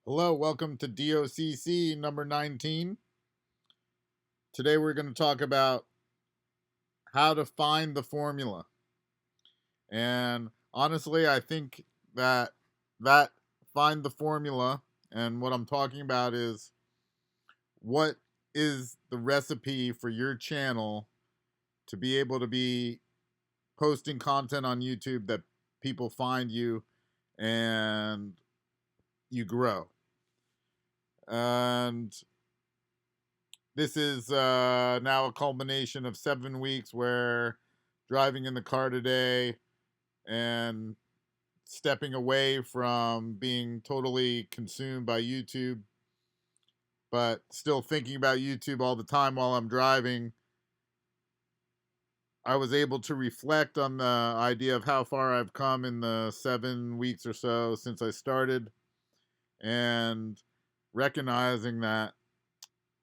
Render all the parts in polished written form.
Hello, welcome to DOCC number 19. Today we're going to talk about how to find the formula. And honestly, I think that find the formula, and what I'm talking about is what is the recipe for your channel to be able to be posting content on YouTube that people find you and you grow. And this is now a culmination of 7 weeks where driving in the car today and stepping away from being totally consumed by YouTube, but still thinking about YouTube all the time while I'm driving. I was able to reflect on the idea of how far I've come in the 7 weeks or so since I started, and recognizing that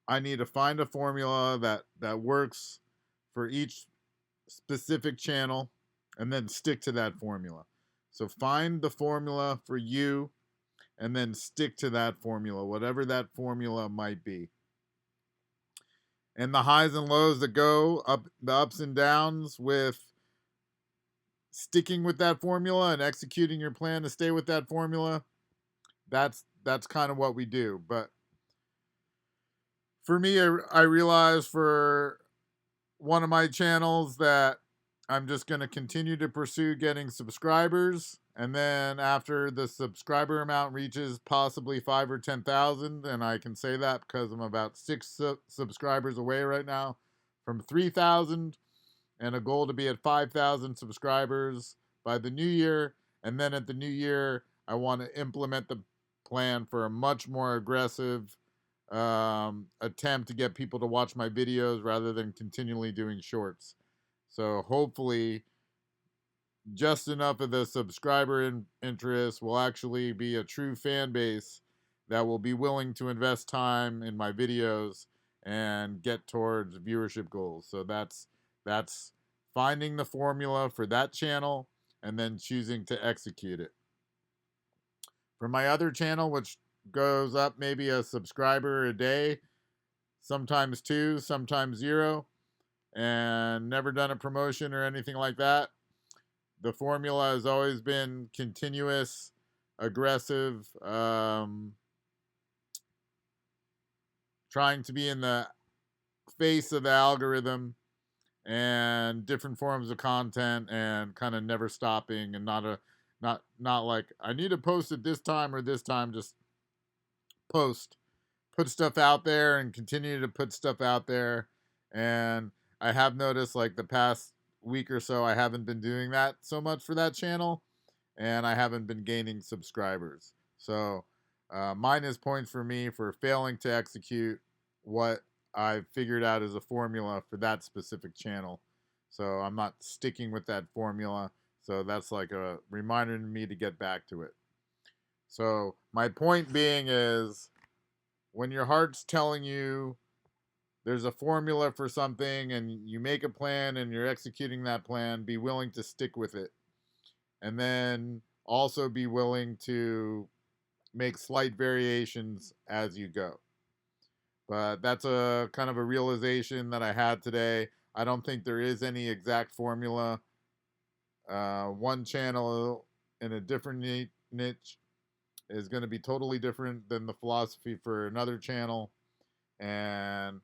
I need to find a formula that works for each specific channel and then stick to that formula. So find the formula for you and then stick to that formula, whatever that formula might be. And the highs and lows that go up, the ups and downs with sticking with that formula and executing your plan to stay with that formula, that's kind of what we do. But for me, I realized for one of my channels that I'm just going to continue to pursue getting subscribers. And then after the subscriber amount reaches possibly 5 or 10,000, and I can say that because I'm about 6 subscribers away right now from 3,000, and a goal to be at 5,000 subscribers by the new year. And then at the new year, I want to implement the plan for a much more aggressive attempt to get people to watch my videos rather than continually doing shorts. So hopefully, just enough of the subscriber interest will actually be a true fan base that will be willing to invest time in my videos and get towards viewership goals. So that's finding the formula for that channel and then choosing to execute it. For my other channel, which goes up maybe a subscriber a day, sometimes two, sometimes zero, and never done a promotion or anything like that. The formula has always been continuous, aggressive, trying to be in the face of the algorithm and different forms of content, and kind of never stopping, and not like I need to post at this time or this time. Just post, put stuff out there, and continue to put stuff out there. And I have noticed, like, the past week or so, I haven't been doing that so much for that channel, and I haven't been gaining subscribers. So minus points for me for failing to execute what I figured out as a formula for that specific channel. So I'm not sticking with that formula. So that's like a reminder to me to get back to it. So my point being is, when your heart's telling you there's a formula for something and you make a plan and you're executing that plan, be willing to stick with it. And then also be willing to make slight variations as you go. But that's a kind of a realization that I had today. I don't think there is any exact formula. One channel in a different niche is going to be totally different than the philosophy for another channel. And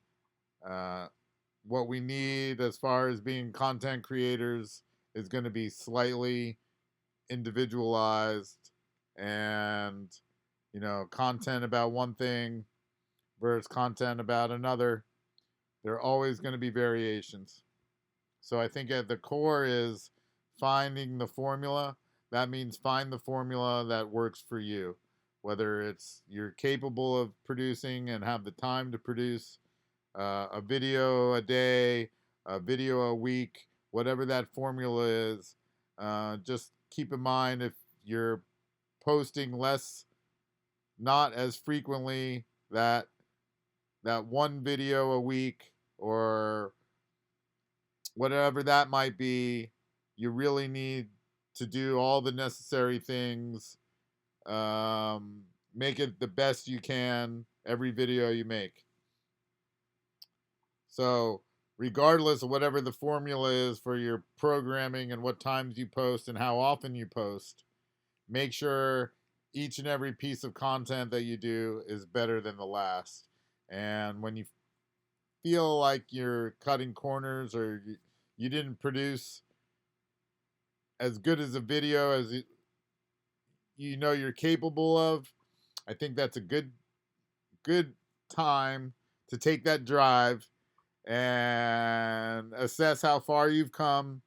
what we need as far as being content creators is going to be slightly individualized, and content about one thing versus content about another. There are always going to be variations. So I think at the core is finding the formula. That means find the formula that works for you, whether it's you're capable of producing and have the time to produce a video a day, a video a week, whatever that formula is. Just keep in mind, if you're posting less, not as frequently, that one video a week or whatever that might be, you really need to do all the necessary things. make it the best you can every video you make. So, regardless of whatever the formula is for your programming and what times you post and how often you post, make sure each and every piece of content that you do is better than the last. And when you feel like you're cutting corners or you didn't produce as good as a video as you know you're capable of, I think that's a good time to take that drive and assess how far you've come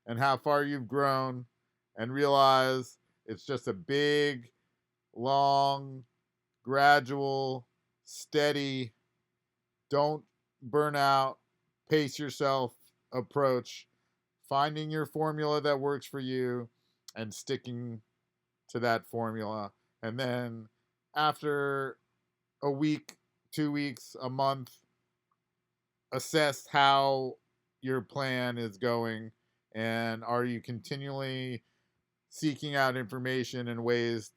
and how far you've grown and realize it's just a big, long, gradual, steady, don't burn out, pace yourself approach, finding your formula that works for you and sticking to that formula. And then after a week, 2 weeks, a month, assess how your plan is going and are you continually seeking out information and ways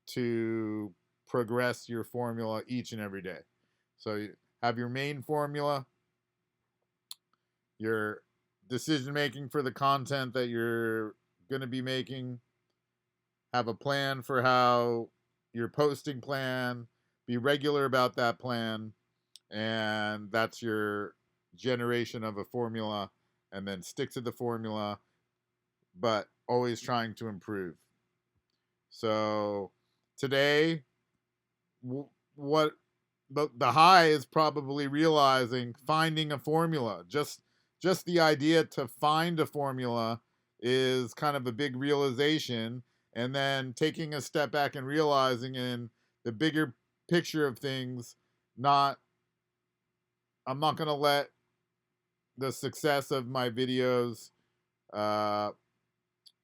to progress your formula each and every day. So you have your main formula, your decision making for the content that you're going to be making, have a plan for how your posting plan, be regular about that plan, and that's your generation of a formula, and then stick to the formula, but always trying to improve. So today, what the high is probably realizing finding a formula. Just the idea to find a formula is kind of a big realization, and then taking a step back and realizing in the bigger picture of things, I'm not going to let the success of my videos uh,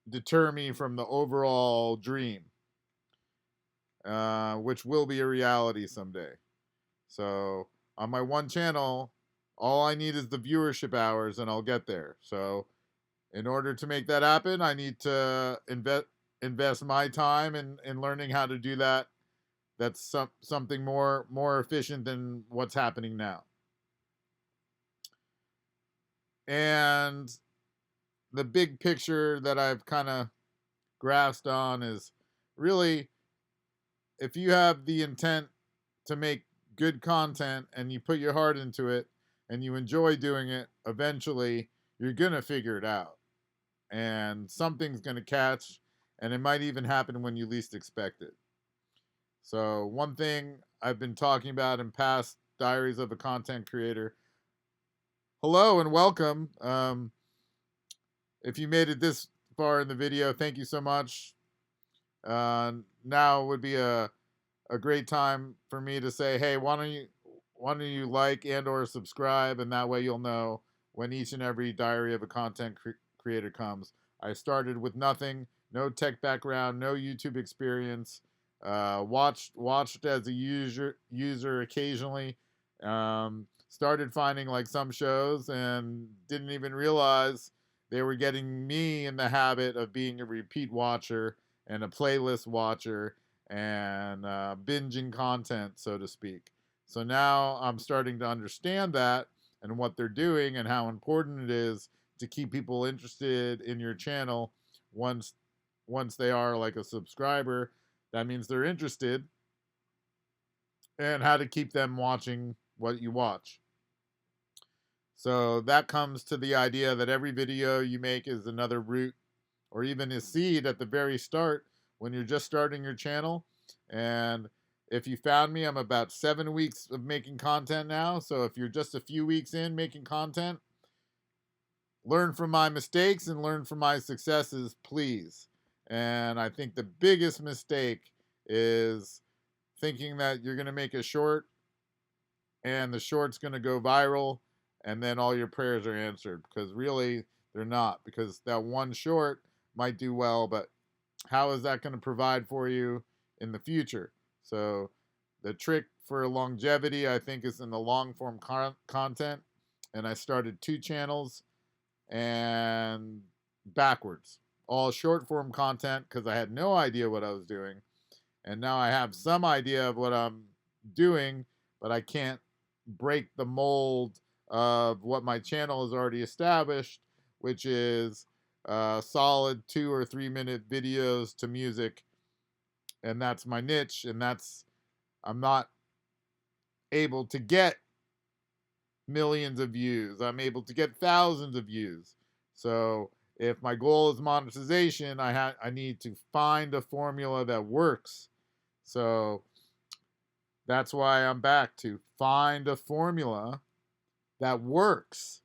deter me from the overall dream, which will be a reality someday. So on my one channel, all I need is the viewership hours and I'll get there. So in order to make that happen, I need to invest my time in learning how to do that. That's something more efficient than what's happening now. And the big picture that I've kind of grasped on is really, if you have the intent to make good content and you put your heart into it and you enjoy doing it, eventually you're going to figure it out. And something's going to catch, and it might even happen when you least expect it. So, one thing I've been talking about in past Diaries of a Content Creator. Hello and welcome. If you made it this far in the video, thank you so much. Now would be a great time for me to say, hey, why don't you like and or subscribe, and that way you'll know when each and every Diary of a Content Creator comes. I started with nothing, no tech background, no YouTube experience. Watched as a user occasionally. Started finding like some shows and didn't even realize they were getting me in the habit of being a repeat watcher and a playlist watcher and binging content, so to speak. So now I'm starting to understand that and what they're doing and how important it is to keep people interested in your channel once they are like a subscriber. That means they're interested, and how to keep them watching what you watch. So that comes to the idea that every video you make is another root or even a seed at the very start when you're just starting your channel. And if you found me, I'm about 7 weeks of making content now. So if you're just a few weeks in making content, learn from my mistakes and learn from my successes, please. And I think the biggest mistake is thinking that you're going to make a short and the short's going to go viral and then all your prayers are answered, because really they're not, because that one short might do well, but how is that going to provide for you in the future? So the trick for longevity, I think, is in the long form content. And I started 2 channels and backwards, all short form content, because I had no idea what I was doing. And now I have some idea of what I'm doing, but I can't break the mold of what my channel has already established, which is solid 2 or 3 minute videos to music. And that's my niche. And I'm not able to get millions of views. I'm able to get thousands of views. So if my goal is monetization, I need to find a formula that works. So that's why I'm back to find a formula that works.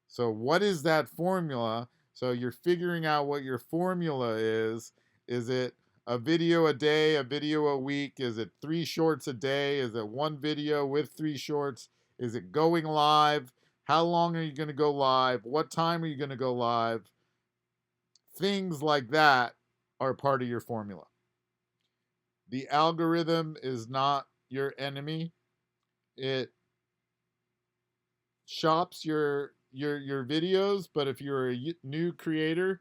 So what is that formula? So you're figuring out what your formula is. Is it a video a day, a video a week? Is it 3 shorts a day? Is it 1 video with 3 shorts? Is it going live? How long are you going to go live? What time are you going to go live? Things like that are part of your formula. The algorithm is not your enemy. It shops your videos, but if you're a new creator,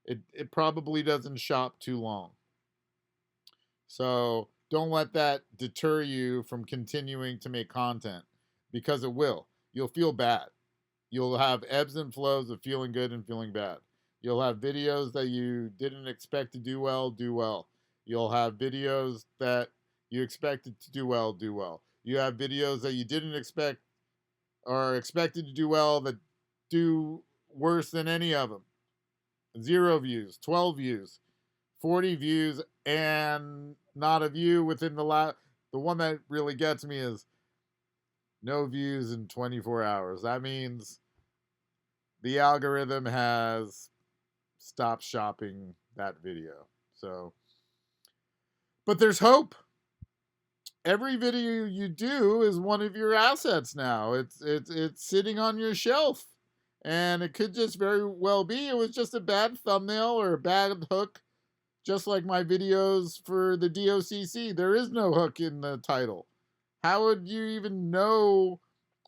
it probably doesn't shop too long. So don't let that deter you from continuing to make content, because it will. You'll feel bad. You'll have ebbs and flows of feeling good and feeling bad. You'll have videos that you didn't expect to do well, do well. You'll have videos that you expected to do well, do well. You have videos that you didn't expect or expected to do well that do worse than any of them. 0 views, 12 views, 40 views, and not a view within the one that really gets me is no views in 24 hours. That means the algorithm has stopped shopping that video. So, but there's hope. Every video you do is one of your assets now. It's sitting on your shelf. And it could just very well be it was just a bad thumbnail or a bad hook, just like my videos for the DOCC. There is no hook in the title. How would you even know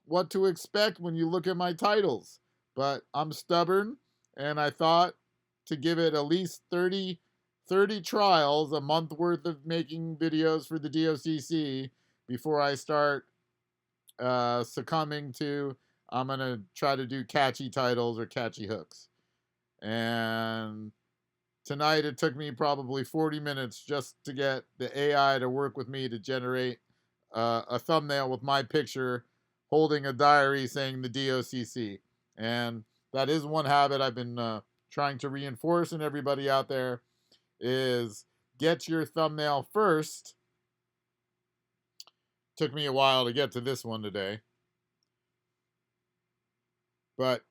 what to expect when you look at my titles? But I'm stubborn, and I thought to give it at least 30 trials, a month worth of making videos for the DOCC before I start succumbing to I'm going to try to do catchy titles or catchy hooks. And tonight it took me probably 40 minutes just to get the AI to work with me to generate a thumbnail with my picture holding a diary saying the DOCC. And that is one habit I've been trying to reinforce in everybody out there is get your thumbnail first. Took me a while to get to this one today. But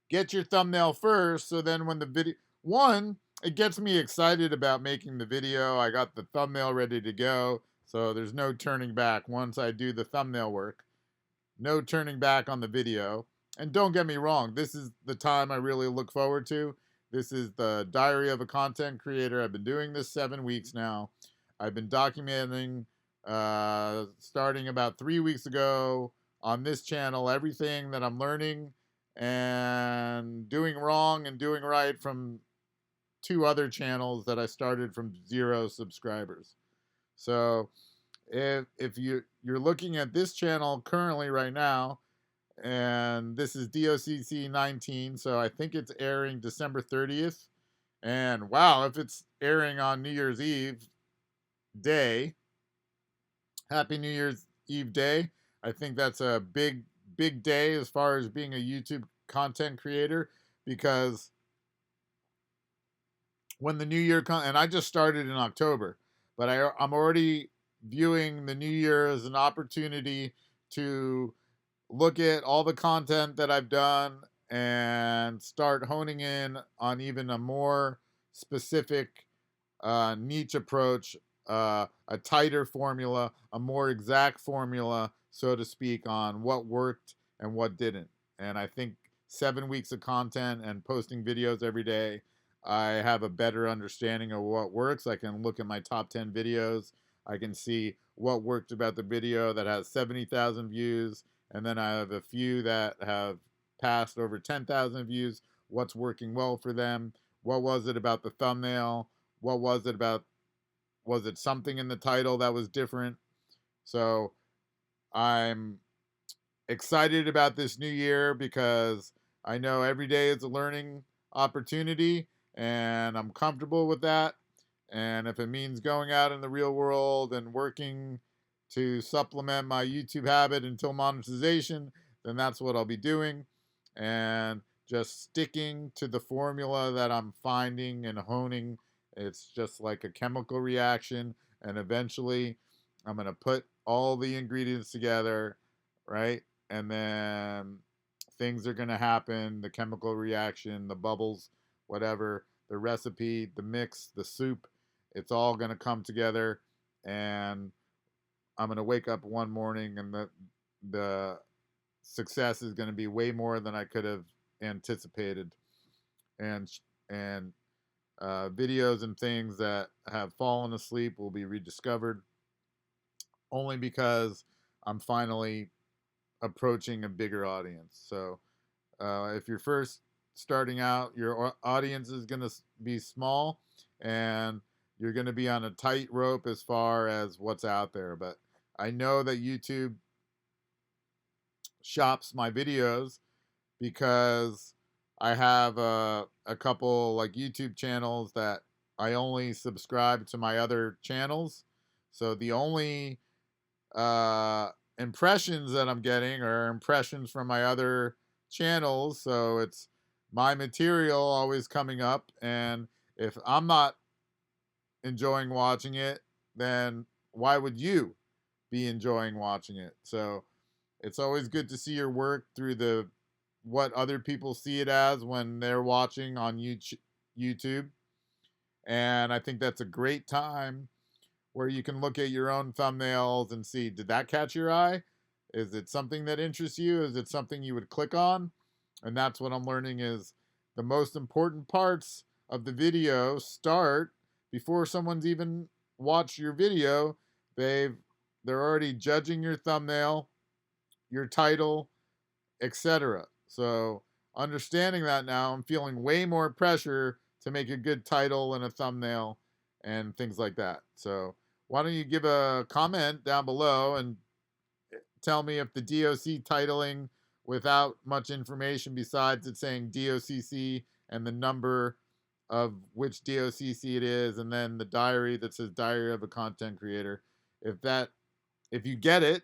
get your thumbnail first, so then when the video, it gets me excited about making the video. I got the thumbnail ready to go, so there's no turning back once I do the thumbnail work. No turning back on the video. And don't get me wrong, this is the time I really look forward to. This is the diary of a content creator. I've been doing this 7 weeks now. I've been documenting, starting about 3 weeks ago on this channel, everything that I'm learning and doing wrong and doing right from 2 other channels that I started from 0 subscribers. So if you're looking at this channel currently right now, and this is DOCC 19, so I think it's airing December 30th. And wow, if it's airing on New Year's Eve day, Happy New Year's Eve day. I think that's a big day as far as being a YouTube content creator, because when the new year comes, and I just started in October, but I'm already viewing the new year as an opportunity to look at all the content that I've done and start honing in on even a more specific niche approach, a tighter formula, a more exact formula, so to speak, on what worked and what didn't. And I think 7 weeks of content and posting videos every day, I have a better understanding of what works. I can look at my top 10 videos. I can see what worked about the video that has 70,000 views. And then I have a few that have passed over 10,000 views. What's working well for them? What was it about the thumbnail? what was it about? Was it something in the title that was different? So I'm excited about this new year because I know every day is a learning opportunity and I'm comfortable with that. And if it means going out in the real world and working to supplement my YouTube habit until monetization, then that's what I'll be doing. And just sticking to the formula that I'm finding and honing. It's just like a chemical reaction. And eventually, I'm going to put all the ingredients together, right? And then things are going to happen, the chemical reaction, the bubbles, whatever, the recipe, the mix, the soup, it's all going to come together. And I'm going to wake up one morning and the success is going to be way more than I could have anticipated. And videos and things that have fallen asleep will be rediscovered only because I'm finally approaching a bigger audience. So if you're first starting out, your audience is going to be small and you're going to be on a tight rope as far as what's out there. But I know that YouTube shops my videos because I have a couple like YouTube channels that I only subscribe to my other channels. So the only uh, impressions that I'm getting are impressions from my other channels. So it's my material always coming up. And if I'm not enjoying watching it, then why would you be enjoying watching it? So it's always good to see your work through the what other people see it as when they're watching on YouTube. And I think that's a great time where you can look at your own thumbnails and see, did that catch your eye? Is it something that interests you? Is it something you would click on? And that's what I'm learning is the most important parts of the video start before someone's even watched your video. They're already judging your thumbnail, your title, etc. So understanding that now, I'm feeling way more pressure to make a good title and a thumbnail and things like that. So why don't you give a comment down below and tell me if the DOC titling without much information besides it saying DOCC and the number of which DOCC it is, and then the diary that says Diary of a Content Creator. If you get it,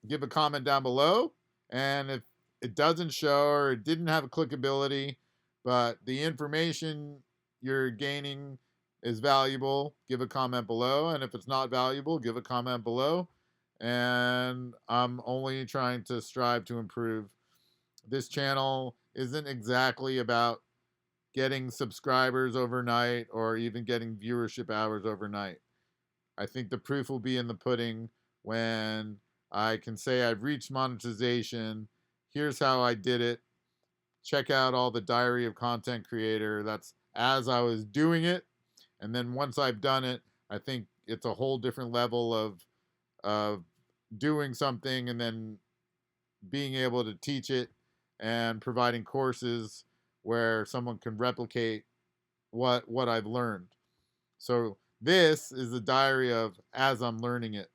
give a comment down below. And if it doesn't show or it didn't have a clickability, but the information you're gaining is valuable, give a comment below. And if it's not valuable, give a comment below. And I'm only trying to strive to improve. This channel isn't exactly about getting subscribers overnight or even getting viewership hours overnight. I think the proof will be in the pudding when I can say I've reached monetization. Here's how I did it. Check out all the Diary of Content Creator. That's as I was doing it. And then once I've done it, I think it's a whole different level of doing something and then being able to teach it and providing courses where someone can replicate what I've learned. So this is the diary of as I'm learning it.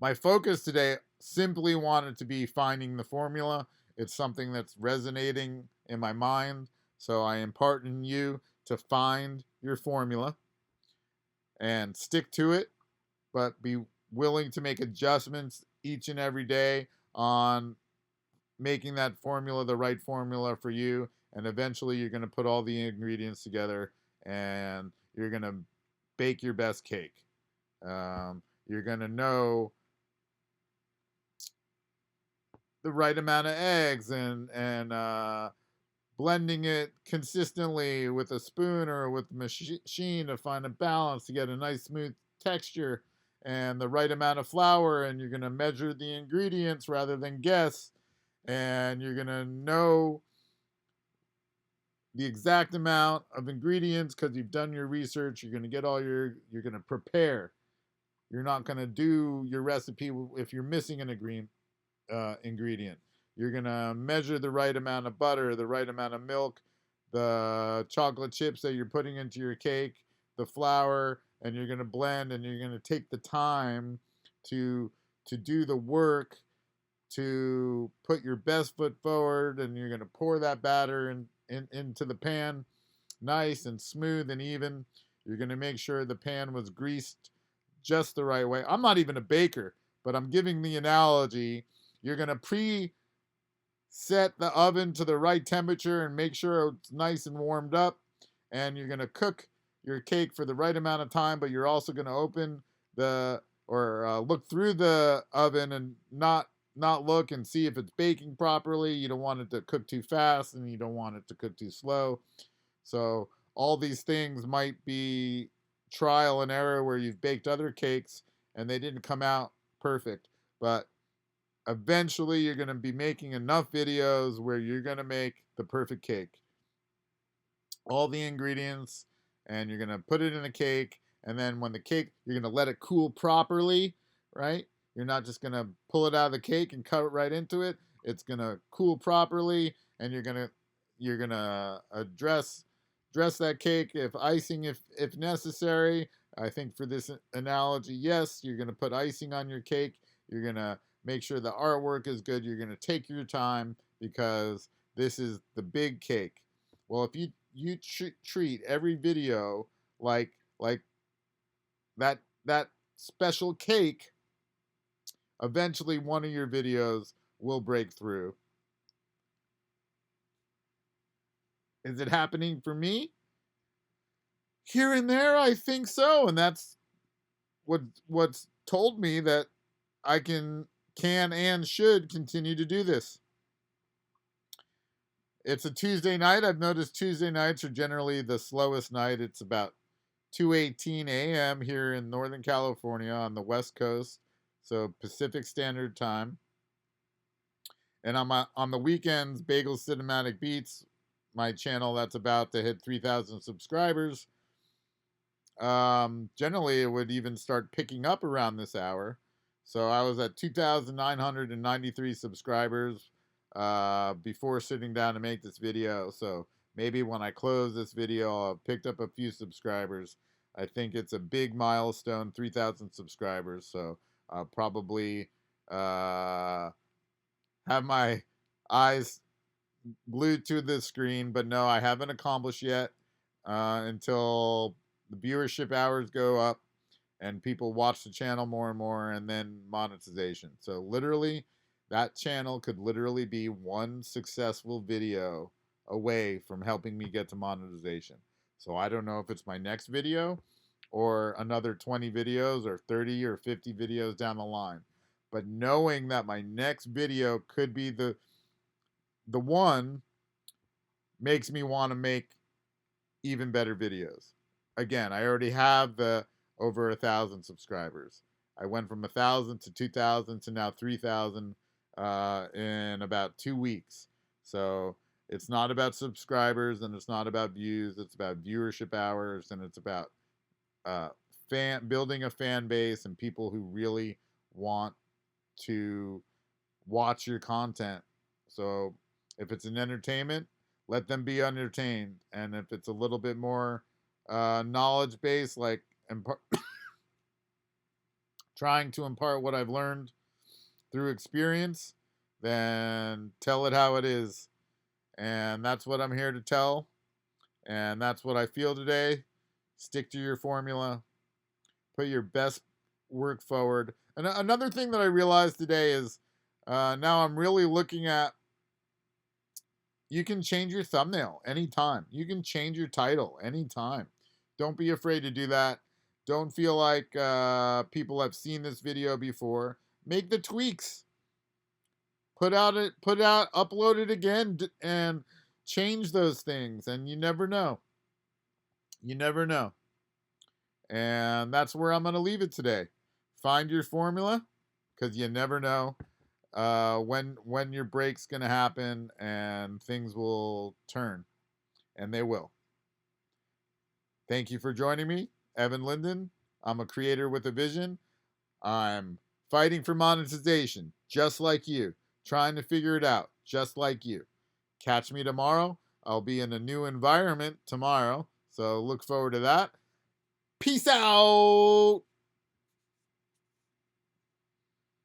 My focus today simply wanted to be finding the formula. It's something that's resonating in my mind. So I impart in you to find your formula and stick to it, but be willing to make adjustments each and every day on making that formula the right formula for you. And eventually you're going to put all the ingredients together and you're going to bake your best cake. You're going to know the right amount of eggs and blending it consistently with a spoon or with a machine to find a balance to get a nice smooth texture and the right amount of flour. And you're going to measure the ingredients rather than guess. And you're going to know the exact amount of ingredients because you've done your research. You're going to get you're going to prepare. You're not going to do your recipe if you're missing an ingredient. You're going to measure the right amount of butter, the right amount of milk, the chocolate chips that you're putting into your cake, the flour, and you're going to blend, and you're going to take the time to do the work, to put your best foot forward, and you're going to pour that batter into the pan nice and smooth and even. You're going to make sure the pan was greased just the right way. I'm not even a baker, but I'm giving the analogy. You're going to set the oven to the right temperature and make sure it's nice and warmed up. And you're going to cook your cake for the right amount of time, but you're also going to open the or look through the oven and not look and see if it's baking properly. You don't want it to cook too fast, and you don't want it to cook too slow. So all these things might be trial and error where you've baked other cakes and they didn't come out perfect. But eventually you're going to be making enough videos where you're going to make the perfect cake. All the ingredients, and you're going to put it in a cake. And then when the cake, you're going to let it cool properly, right? You're not just going to pull it out of the cake and cut it right into it. It's going to cool properly, and you're going to dress that cake if icing if necessary. I think for this analogy, yes, you're going to put icing on your cake. You're going to make sure the artwork is good. You're going to take your time because this is the big cake. Well, if you treat every video like that special cake, eventually one of your videos will break through. Is it happening for me? Here and there, I think so, and that's what's told me that I can and should continue to do this. It's a Tuesday night. I've noticed Tuesday nights are generally the slowest night. It's about 2:18 a.m. here in Northern California on the West Coast, so Pacific Standard Time. And on the weekends, Bagel Cinematic Beats, my channel that's about to hit 3,000 subscribers. Generally, it would even start picking up around this hour. So I was at 2,993 subscribers before sitting down to make this video. So maybe when I close this video, I'll have picked up a few subscribers. I think it's a big milestone, 3,000 subscribers. So I'll probably have my eyes glued to the screen. But no, I haven't accomplished yet until the viewership hours go up and people watch the channel more and more, and then monetization. So literally, that channel could literally be one successful video away from helping me get to monetization. So I don't know if it's my next video or another 20 videos or 30 or 50 videos down the line. But knowing that my next video could be the one makes me want to make even better videos. Again, I already have the over 1,000 subscribers. I went from 1,000 to 2,000 to now 3,000 in about 2 weeks. So it's not about subscribers and it's not about views. It's about viewership hours, and it's about building a fan base and people who really want to watch your content. So if it's an entertainment, let them be entertained. And if it's a little bit more knowledge based, like trying to impart what I've learned through experience, then tell it how it is. And that's what I'm here to tell. And that's what I feel today. Stick to your formula. Put your best work forward. And another thing that I realized today is now I'm really looking at, you can change your thumbnail anytime. You can change your title anytime. Don't be afraid to do that. Don't feel like people have seen this video before. Make the tweaks. Upload it again, and change those things. And you never know. You never know. And that's where I'm going to leave it today. Find your formula, because you never know when your break's going to happen and things will turn. And they will. Thank you for joining me, Evan Linden. I'm a creator with a vision. I'm fighting for monetization, just like you. Trying to figure it out, just like you. Catch me tomorrow. I'll be in a new environment tomorrow. So look forward to that. Peace out.